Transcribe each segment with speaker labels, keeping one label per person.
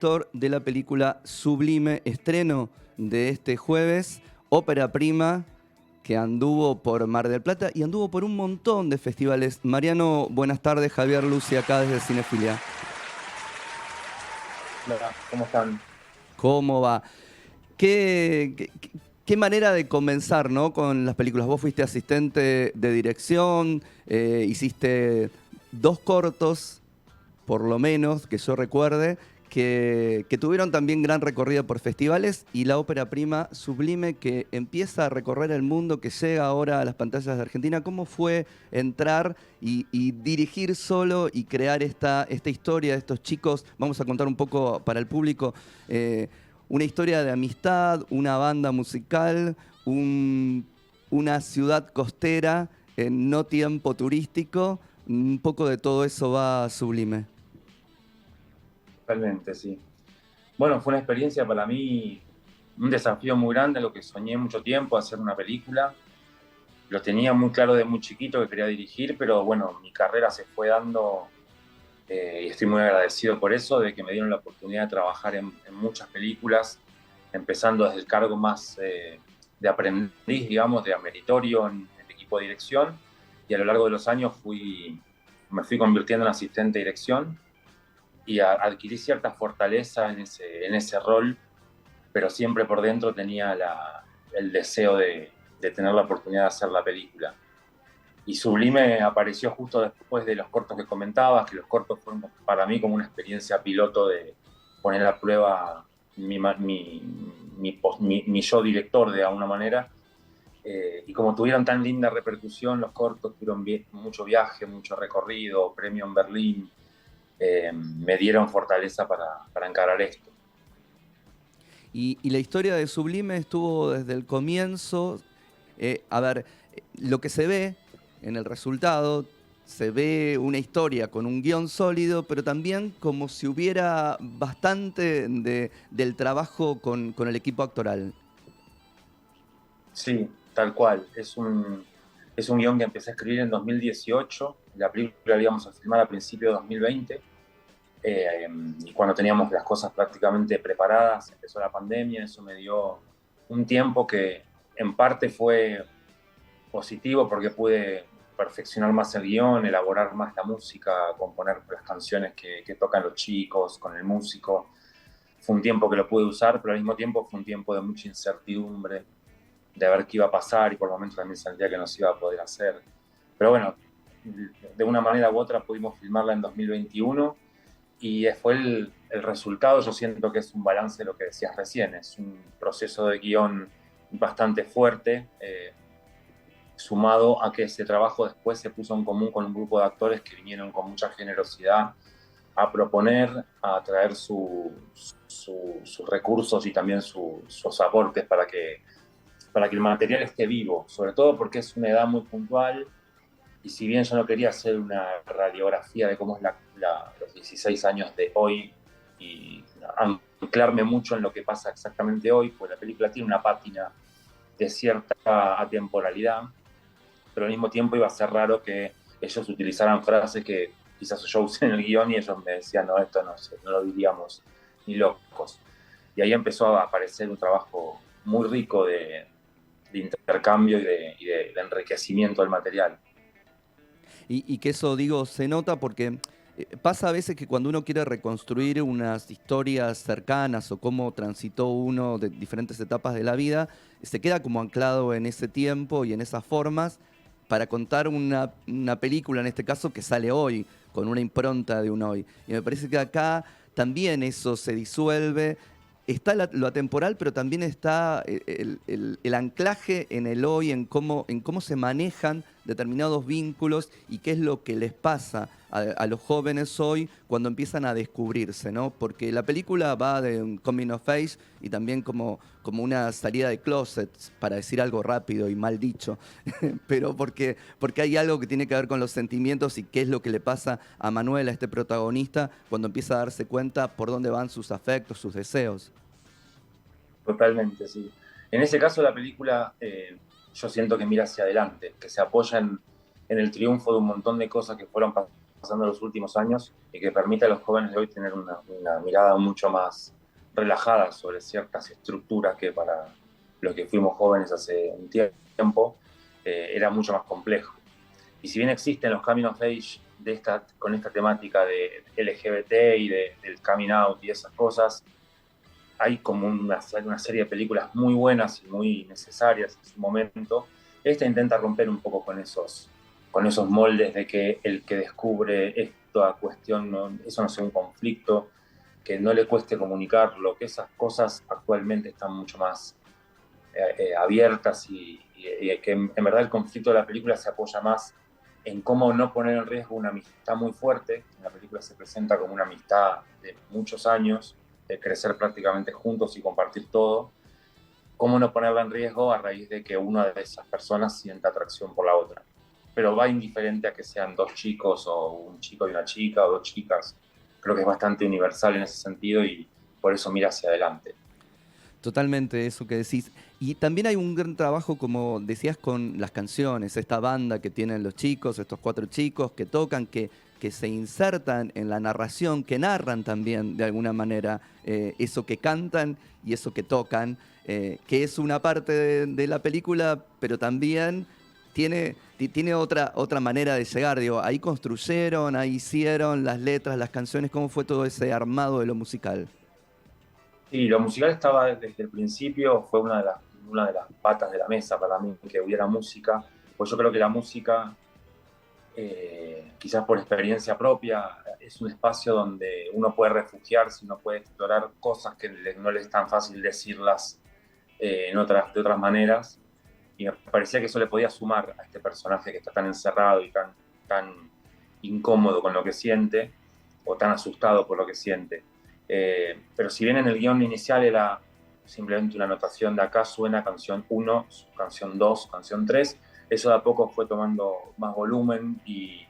Speaker 1: director de la película Sublime, estreno de este jueves, ópera prima que anduvo por Mar del Plata y anduvo por un montón de festivales. Mariano, buenas tardes. Javier Lucy acá desde Cinefilia.
Speaker 2: Hola, ¿cómo están?
Speaker 1: ¿Cómo va? ¿Qué manera de comenzar, ¿no? Con las películas. Vos fuiste asistente de dirección, hiciste 2 cortos, por lo menos, que yo recuerde, que tuvieron también gran recorrido por festivales, y la ópera prima Sublime, que empieza a recorrer el mundo, que llega ahora a las pantallas de Argentina. ¿Cómo fue entrar y dirigir solo y crear esta historia de estos chicos? Vamos a contar un poco para el público. Una historia de amistad, una banda musical, una ciudad costera en no tiempo turístico. Un poco de todo eso va Sublime.
Speaker 2: Totalmente, sí. Bueno, fue una experiencia para mí, un desafío muy grande, lo que soñé mucho tiempo, hacer una película. Lo tenía muy claro de muy chiquito que quería dirigir, pero bueno, mi carrera se fue dando y estoy muy agradecido por eso, de que me dieron la oportunidad de trabajar en muchas películas, empezando desde el cargo más de aprendiz, digamos, de meritorio en el equipo de dirección, y a lo largo de los años me fui convirtiendo en asistente de dirección y adquirí cierta fortaleza en ese rol, pero siempre por dentro tenía el deseo de tener la oportunidad de hacer la película. Y Sublime apareció justo después de los cortos que comentabas, que los cortos fueron para mí como una experiencia piloto de poner a prueba mi yo director de alguna manera. Y como tuvieron tan linda repercusión, los cortos tuvieron mucho viaje, mucho recorrido, premio en Berlín, me dieron fortaleza para encarar esto.
Speaker 1: Y la historia de Sublime estuvo desde el comienzo. A ver, lo que se ve en el resultado, se ve una historia con un guión sólido, pero también como si hubiera bastante del trabajo con el equipo actoral.
Speaker 2: Sí, tal cual. Es un guión que empecé a escribir en 2018. La película la íbamos a filmar a principios de 2020. Y cuando teníamos las cosas prácticamente preparadas, empezó la pandemia. Eso me dio un tiempo que en parte fue positivo porque pude perfeccionar más el guión, elaborar más la música, componer las canciones que tocan los chicos con el músico. Fue un tiempo que lo pude usar, pero al mismo tiempo fue un tiempo de mucha incertidumbre, de ver qué iba a pasar, y por momentos también sentía que no se iba a poder hacer. Pero bueno, de una manera u otra pudimos filmarla en 2021 y fue el resultado. Yo siento que es un balance de lo que decías recién, es un proceso de guión bastante fuerte, sumado a que ese trabajo después se puso en común con un grupo de actores que vinieron con mucha generosidad a proponer, a traer sus recursos y también sus aportes para que el material esté vivo, sobre todo porque es una edad muy puntual. Y si bien yo no quería hacer una radiografía de cómo es los 16 años de hoy y anclarme mucho en lo que pasa exactamente hoy, pues la película tiene una pátina de cierta atemporalidad, pero al mismo tiempo iba a ser raro que ellos utilizaran frases que quizás yo usé en el guión y ellos me decían, no, esto no, no lo diríamos ni locos. Y ahí empezó a aparecer un trabajo muy rico de intercambio de enriquecimiento del material.
Speaker 1: Y que eso, digo, se nota porque pasa a veces que cuando uno quiere reconstruir unas historias cercanas o cómo transitó uno de diferentes etapas de la vida, se queda como anclado en ese tiempo y en esas formas para contar una película, en este caso, que sale hoy, con una impronta de un hoy. Y me parece que acá también eso se disuelve. Está lo atemporal, pero también está el anclaje en el hoy, en cómo se manejan determinados vínculos y qué es lo que les pasa a los jóvenes hoy cuando empiezan a descubrirse, ¿no? Porque la película va de un coming of age y también como una salida de closets, para decir algo rápido y mal dicho, pero porque hay algo que tiene que ver con los sentimientos y qué es lo que le pasa a Manuel, a este protagonista, cuando empieza a darse cuenta por dónde van sus afectos, sus deseos.
Speaker 2: Totalmente, sí. En ese caso, la película, yo siento que mira hacia adelante, que se apoya en el triunfo de un montón de cosas que fueron pasando en los últimos años y que permite a los jóvenes de hoy tener una mirada mucho más relajada sobre ciertas estructuras que para los que fuimos jóvenes hace un tiempo era mucho más complejo. Y si bien existen los coming of age con esta temática de LGBT y del coming out y esas cosas, hay como una serie de películas muy buenas y muy necesarias en su momento. Esta intenta romper un poco con esos moldes de que el que descubre esta cuestión, eso no sea un conflicto, que no le cueste comunicarlo, que esas cosas actualmente están mucho más abiertas y que en verdad el conflicto de la película se apoya más en cómo no poner en riesgo una amistad muy fuerte. En la película se presenta como una amistad de muchos años, de crecer prácticamente juntos y compartir todo. Cómo no ponerla en riesgo a raíz de que una de esas personas sienta atracción por la otra. Pero va indiferente a que sean dos chicos o un chico y una chica o dos chicas. Creo que es bastante universal en ese sentido y por eso mira hacia adelante.
Speaker 1: Totalmente eso que decís. Y también hay un gran trabajo, como decías, con las canciones, esta banda que tienen los chicos, estos 4 chicos que tocan, que se insertan en la narración, que narran también de alguna manera eso que cantan y eso que tocan, que es una parte de la película, pero también tiene otra manera de llegar. Digo, ahí construyeron, ahí hicieron las letras, las canciones, ¿cómo fue todo ese armado de lo musical?
Speaker 2: Y lo musical estaba desde el principio, fue una de las patas de la mesa para mí, que hubiera música, pues yo creo que la música, quizás por experiencia propia, es un espacio donde uno puede refugiarse, uno puede explorar cosas que no le es tan fácil decirlas de otras maneras, y me parecía que eso le podía sumar a este personaje que está tan encerrado y tan incómodo con lo que siente, o tan asustado por lo que siente. Pero si bien en el guión inicial era simplemente una anotación de acá suena canción 1, canción 2, canción 3, eso de a poco fue tomando más volumen y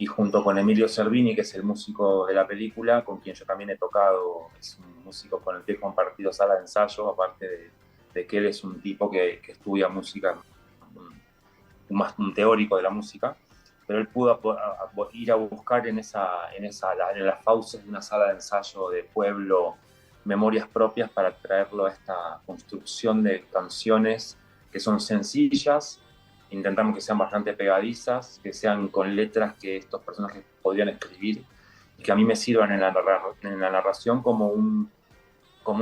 Speaker 2: junto con Emilio Cervini, que es el músico de la película, con quien yo también he tocado, es un músico con el que he compartido sala de ensayo, aparte de que él es un tipo que estudia música, un teórico de la música, pero él pudo ir a buscar en las fauces de una sala de ensayo de pueblo memorias propias para traerlo a esta construcción de canciones que son sencillas, intentamos que sean bastante pegadizas, que sean con letras que estos personajes podrían escribir y que a mí me sirvan en la narración como un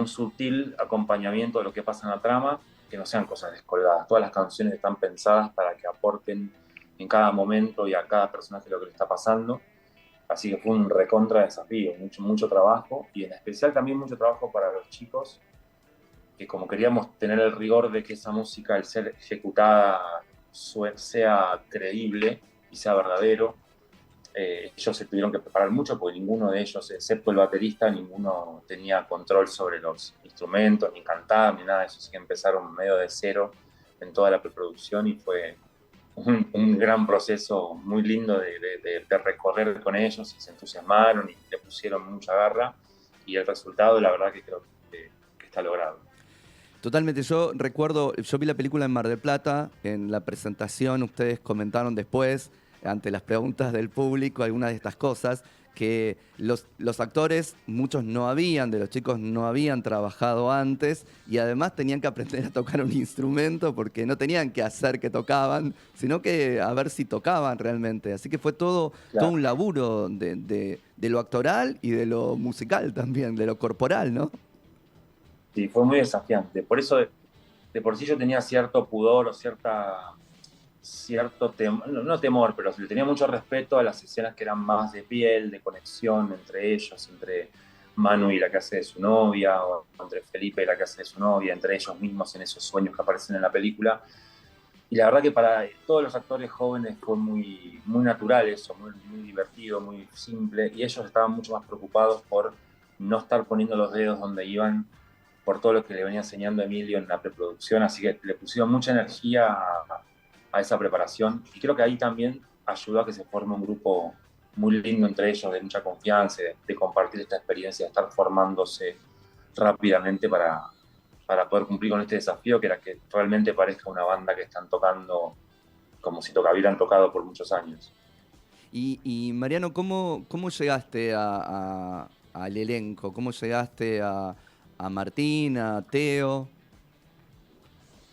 Speaker 2: sutil acompañamiento de lo que pasa en la trama, que no sean cosas descolgadas. Todas las canciones están pensadas para que aporten en cada momento y a cada personaje lo que le está pasando. Así que fue un recontra desafío, mucho trabajo y en especial también mucho trabajo para los chicos, que como queríamos tener el rigor de que esa música al ser ejecutada sea creíble y sea verdadero, ellos se tuvieron que preparar mucho porque ninguno de ellos, excepto el baterista, ninguno tenía control sobre los instrumentos, ni cantar, ni nada de eso. Así que empezaron medio de cero en toda la preproducción y fue un gran proceso muy lindo de recorrer con ellos y se entusiasmaron y le pusieron mucha garra y el resultado, la verdad que creo que está logrado.
Speaker 1: Totalmente, yo recuerdo, yo vi la película en Mar del Plata, en la presentación ustedes comentaron después, ante las preguntas del público, algunas de estas cosas, que los actores, muchos no habían, de los chicos no habían trabajado antes y además tenían que aprender a tocar un instrumento porque no tenían que hacer que tocaban, sino que a ver si tocaban realmente. Así que fue todo
Speaker 2: Claro.
Speaker 1: un laburo de lo actoral y de lo musical también, de lo corporal, ¿no?
Speaker 2: Sí, fue muy desafiante. Por eso, de por sí yo tenía cierto pudor o cierto temor, no temor, pero le tenía mucho respeto a las escenas que eran más de piel, de conexión entre ellos, entre Manu y la que hace de su novia, o entre Felipe y la que hace de su novia, entre ellos mismos en esos sueños que aparecen en la película. Y la verdad que para todos los actores jóvenes fue muy natural eso, muy divertido, muy simple, y ellos estaban mucho más preocupados por no estar poniendo los dedos donde iban por todo lo que le venía enseñando Emilio en la preproducción, así que le pusieron mucha energía a esa preparación y creo que ahí también ayudó a que se forme un grupo muy lindo entre ellos, de mucha confianza, de compartir esta experiencia, de estar formándose rápidamente para poder cumplir con este desafío, que era que realmente parezca una banda que están tocando como si hubieran tocado por muchos años.
Speaker 1: Y Mariano, ¿cómo llegaste al elenco? ¿Cómo llegaste a Martín, a Teo?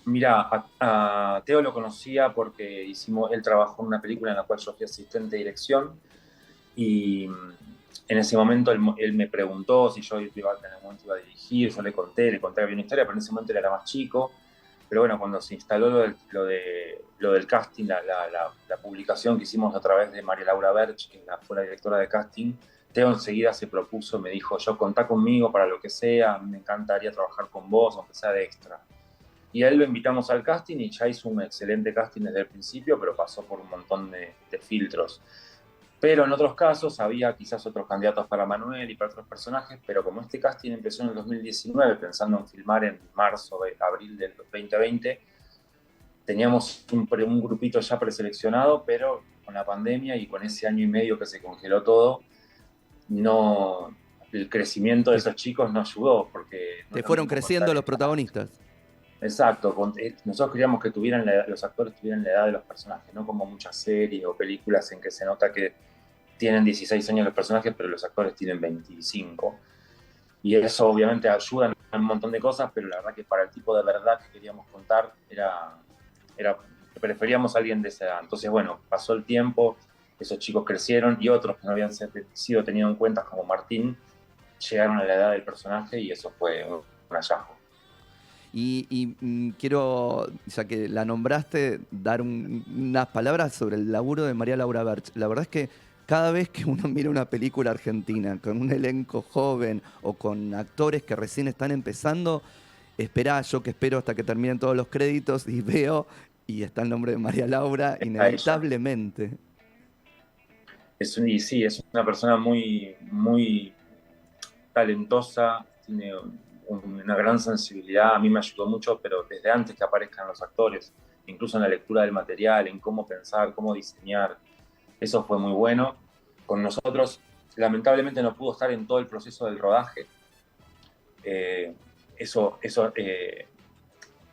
Speaker 2: Mira, a Teo lo conocía porque él trabajó en una película en la cual yo fui asistente de dirección y en ese momento él me preguntó si yo iba, en algún momento iba a dirigir, yo le conté que había una historia, pero en ese momento él era más chico. Pero bueno, cuando se instaló lo del casting, la publicación que hicimos a través de María Laura Berch, que fue la directora de casting, Teo enseguida se propuso, me dijo, yo contá conmigo para lo que sea, me encantaría trabajar con vos, aunque sea de extra. Y a él lo invitamos al casting y ya hizo un excelente casting desde el principio, pero pasó por un montón de filtros. Pero en otros casos había quizás otros candidatos para Manuel y para otros personajes, pero como este casting empezó en el 2019, pensando en filmar en marzo, abril del 2020, teníamos un grupito ya preseleccionado, pero con la pandemia y con ese año y medio que se congeló todo, no, el crecimiento de
Speaker 1: Te,
Speaker 2: esos chicos no ayudó, porque no
Speaker 1: te
Speaker 2: es lo
Speaker 1: fueron
Speaker 2: mismo
Speaker 1: creciendo
Speaker 2: contar
Speaker 1: los
Speaker 2: esta.
Speaker 1: protagonistas.
Speaker 2: Exacto, nosotros queríamos que los actores tuvieran la edad de los personajes, no como muchas series o películas en que se nota que tienen 16 años los personajes, pero los actores tienen 25. Y eso obviamente ayuda en un montón de cosas, pero la verdad que para el tipo de verdad que queríamos contar, preferíamos a alguien de esa edad. Entonces, bueno, pasó el tiempo, esos chicos crecieron y otros que no habían sido tenidos en cuenta, como Martín, llegaron a la edad del personaje y eso fue un hallazgo.
Speaker 1: Quiero, ya que la nombraste, dar unas palabras sobre el laburo de María Laura Berch. La verdad es que cada vez que uno mira una película argentina con un elenco joven o con actores que recién están empezando, yo que espero hasta que terminen todos los créditos y veo, y está el nombre de María Laura,
Speaker 2: A ella.
Speaker 1: inevitablemente.
Speaker 2: Y sí, es una persona muy, muy talentosa, tiene una gran sensibilidad, a mí me ayudó mucho, pero desde antes que aparezcan los actores, incluso en la lectura del material, en cómo pensar, cómo diseñar, eso fue muy bueno. Con nosotros, lamentablemente no pudo estar en todo el proceso del rodaje. Eh, eso,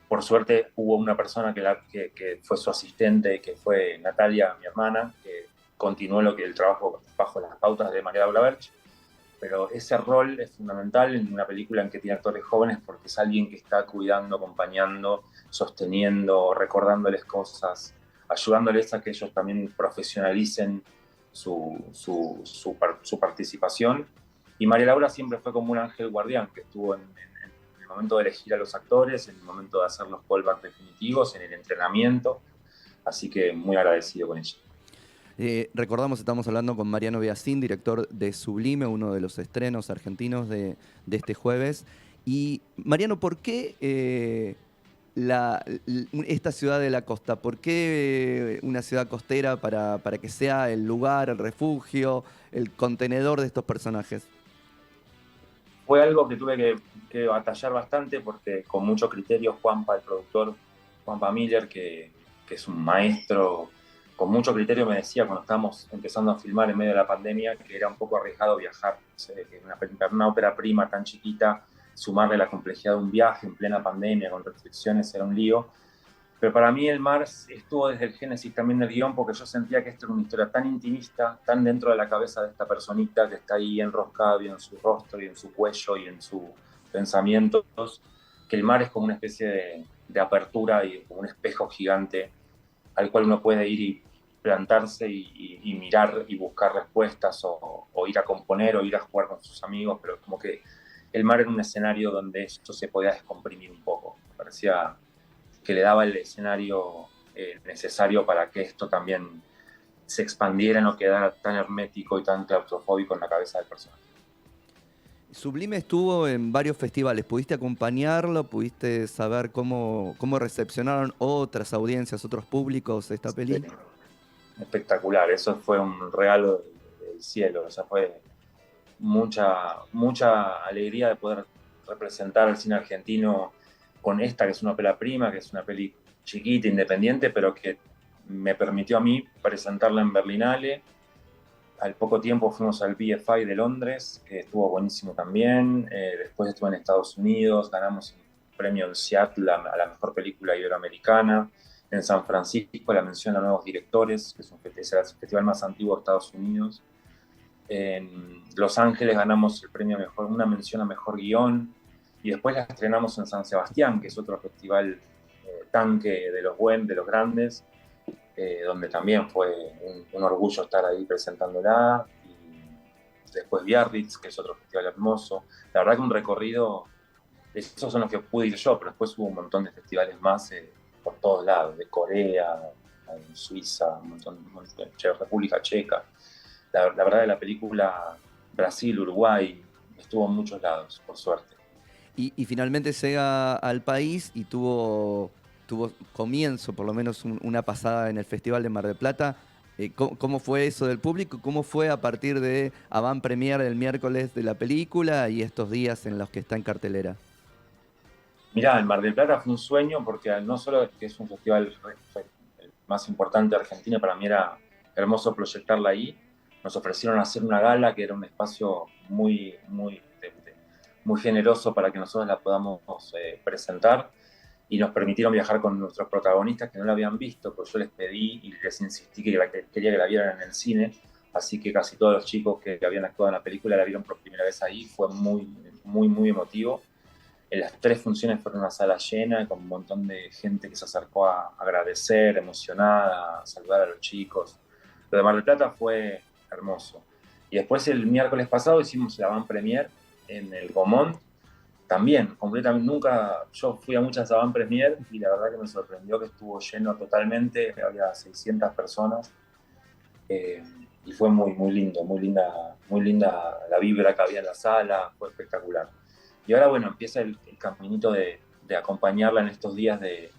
Speaker 2: por suerte hubo una persona que fue su asistente, que fue Natalia, mi hermana, que continuó el trabajo bajo las pautas de María Laura Berch, pero ese rol es fundamental en una película en que tiene actores jóvenes porque es alguien que está cuidando, acompañando, sosteniendo, recordándoles cosas, ayudándoles a que ellos también profesionalicen su participación. Y María Laura siempre fue como un ángel guardián que estuvo en el momento de elegir a los actores, en el momento de hacer los callbacks definitivos, en el entrenamiento. Así que muy agradecido con ella.
Speaker 1: Recordamos, estamos hablando con Mariano Biasín, director de Sublime, uno de los estrenos argentinos de este jueves. Y Mariano, ¿por qué esta ciudad de la costa? ¿Por qué una ciudad costera para que sea el lugar, el refugio, el contenedor de estos personajes?
Speaker 2: Fue algo que tuve que batallar bastante porque con mucho criterio Juanpa, el productor, Juanpa Miller, que es un maestro, con mucho criterio me decía cuando estábamos empezando a filmar en medio de la pandemia que era un poco arriesgado viajar, que una ópera prima tan chiquita, sumarle la complejidad de un viaje en plena pandemia con restricciones era un lío. Pero para mí el mar estuvo desde el génesis también del guión porque yo sentía que esta era una historia tan intimista, tan dentro de la cabeza de esta personita que está ahí enroscado y en su rostro y en su cuello y en sus pensamientos, que el mar es como una especie de apertura y como un espejo gigante al cual uno puede ir y plantarse y mirar y buscar respuestas o ir a componer o ir a jugar con sus amigos, pero como que el mar era un escenario donde esto se podía descomprimir un poco. Me parecía que le daba el escenario necesario para que esto también se expandiera, no quedara tan hermético y tan claustrofóbico en la cabeza del personaje.
Speaker 1: Sublime estuvo en varios festivales. ¿Pudiste acompañarlo? ¿Pudiste saber cómo recepcionaron otras audiencias, otros públicos esta
Speaker 2: Sí,
Speaker 1: peli?
Speaker 2: espectacular, eso fue un regalo del cielo, o sea, fue mucha alegría de poder representar al cine argentino con esta, que es una peli prima, que es una peli chiquita, independiente, pero que me permitió a mí presentarla en Berlinale. Al poco tiempo fuimos al BFI de Londres, que estuvo buenísimo también. Después estuve en Estados Unidos, ganamos un premio en Seattle a la mejor película iberoamericana. En San Francisco la mención a nuevos directores, que es es el festival más antiguo de Estados Unidos. En Los Ángeles ganamos el premio a mejor, una mención a mejor guión, y después la estrenamos en San Sebastián, que es otro festival tanque de los grandes, donde también fue un orgullo estar ahí presentándola. Y después Biarritz, que es otro festival hermoso. La verdad que un recorrido, esos son los que pude ir yo, pero después hubo un montón de festivales más por todos lados, de Corea, en Suiza, un montón de República Checa. La verdad que la película Brasil, Uruguay, estuvo en muchos lados, por suerte.
Speaker 1: Y finalmente llega al país y tuvo comienzo, por lo menos una pasada en el Festival de Mar del Plata. ¿Cómo fue eso del público? ¿Cómo fue a partir de avant premier el miércoles de la película y estos días en los que está en cartelera?
Speaker 2: Mirá, el Mar del Plata fue un sueño porque no solo que es un festival el más importante de Argentina, para mí era hermoso proyectarla ahí. Nos ofrecieron hacer una gala que era un espacio muy generoso para que nosotros la podamos presentar, y nos permitieron viajar con nuestros protagonistas que no la habían visto, porque yo les pedí y les insistí que quería que la vieran en el cine, así que casi todos los chicos que habían actuado en la película la vieron por primera vez ahí. Fue muy emotivo. En las 3 funciones fueron una sala llena, con un montón de gente que se acercó a agradecer, emocionada, a saludar a los chicos. Lo de Mar del Plata fue hermoso. Y después el miércoles pasado hicimos la van premier en el Gomont, también, completamente. Nunca, yo fui a muchas avant premier y la verdad que me sorprendió que estuvo lleno totalmente, había 600 personas, y fue muy lindo, muy linda la vibra que había en la sala, fue espectacular. Y ahora, bueno, empieza el caminito de acompañarla en estos días de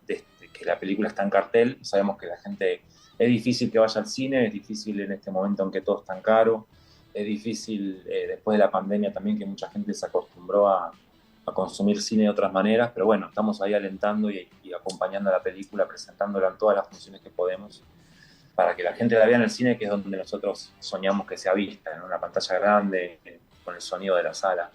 Speaker 2: que la película está en cartel. Sabemos que la gente, es difícil que vaya al cine, es difícil en este momento en que todo es tan caro, es difícil después de la pandemia también, que mucha gente se acostumbró a consumir cine de otras maneras, pero bueno, estamos ahí alentando y acompañando a la película, presentándola en todas las funciones que podemos, para que la gente la vea en el cine, que es donde nosotros soñamos que sea vista, en una pantalla grande, con el sonido de la sala.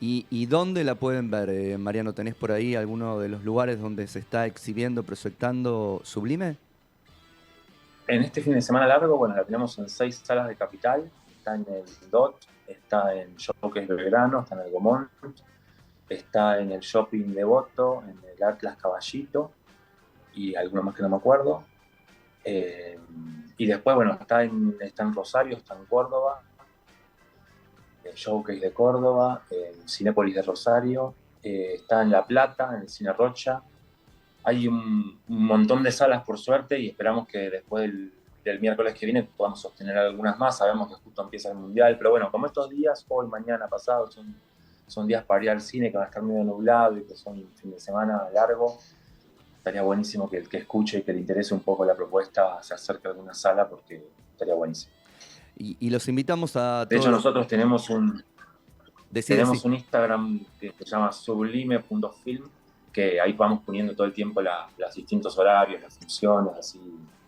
Speaker 1: ¿Y dónde la pueden ver, Mariano? ¿Tenés por ahí alguno de los lugares donde se está exhibiendo, proyectando Sublime?
Speaker 2: En este fin de semana largo, bueno, la tenemos en 6 salas de Capital. Está en el DOT, está en Showcase Belgrano, está en el Gomont, está en el Shopping Devoto, en el Atlas Caballito y alguno más que no me acuerdo. Y después, bueno, está en Rosario, está en Córdoba, el Showcase de Córdoba, en Cinépolis de Rosario, está en La Plata, en el Cine Rocha. Hay un montón de salas, por suerte, y esperamos que después del miércoles que viene podamos sostener algunas más. Sabemos que justo empieza el Mundial, pero bueno, como estos días, hoy, mañana, pasado, son días para ir al cine, que van a estar medio nublado y que son un fin de semana largo, estaría buenísimo que el que escuche y que le interese un poco la propuesta se acerque a alguna sala, porque estaría buenísimo.
Speaker 1: Y los invitamos a
Speaker 2: De
Speaker 1: todos
Speaker 2: hecho,
Speaker 1: los...
Speaker 2: nosotros tenemos un
Speaker 1: Decide.
Speaker 2: un Instagram que se llama sublime.film, que ahí vamos poniendo todo el tiempo los distintos horarios, las funciones, así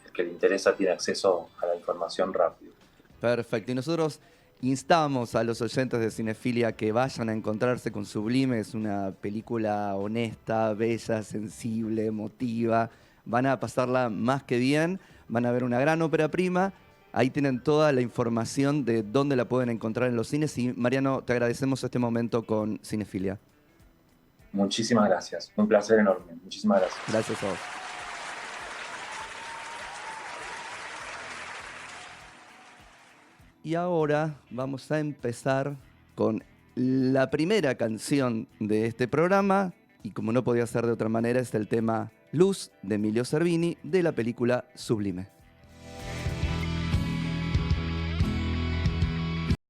Speaker 2: el que le interesa tiene acceso a la información rápido.
Speaker 1: Perfecto. Y nosotros instamos a los oyentes de Cinefilia que vayan a encontrarse con Sublime. Es una película honesta, bella, sensible, emotiva. Van a pasarla más que bien. Van a ver una gran ópera prima. Ahí tienen toda la información de dónde la pueden encontrar en los cines. Y Mariano, te agradecemos este momento con Cinefilia.
Speaker 2: Muchísimas gracias. Un placer enorme. Muchísimas gracias.
Speaker 1: Gracias a vos. Y ahora vamos a empezar con la primera canción de este programa, y como no podía ser de otra manera, es el tema Luz de Emilio Cervini de la película Sublime.